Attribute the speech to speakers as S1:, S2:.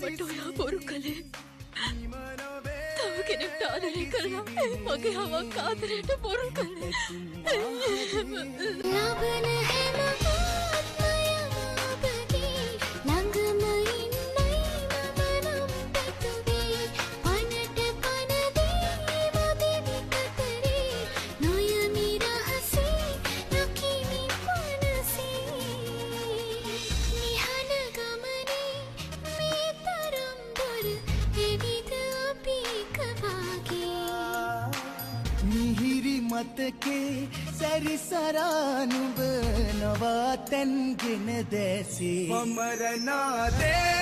S1: මට ඔයා බොරු කළේ. තව කෙනෙක්ට ආදරය කරලා මගේ හවක් ආදරයට බොරු කළේ.
S2: ලබන හැම ආත්මයම ඔබගේ ළඟම ඉන්නයි මම නම් පැතුවේ. පනට පන දීම දෙවි කතරේ නොයමි රහසේ නොකිමි පනසේ. නිහන ගමනේ මේ තරම් දුර එවිද අපි කවාගේ.
S3: මිහිරි මතකේ සැරිසරානුඹ නවාතැන්ගෙන දැසේ මමරනාදේ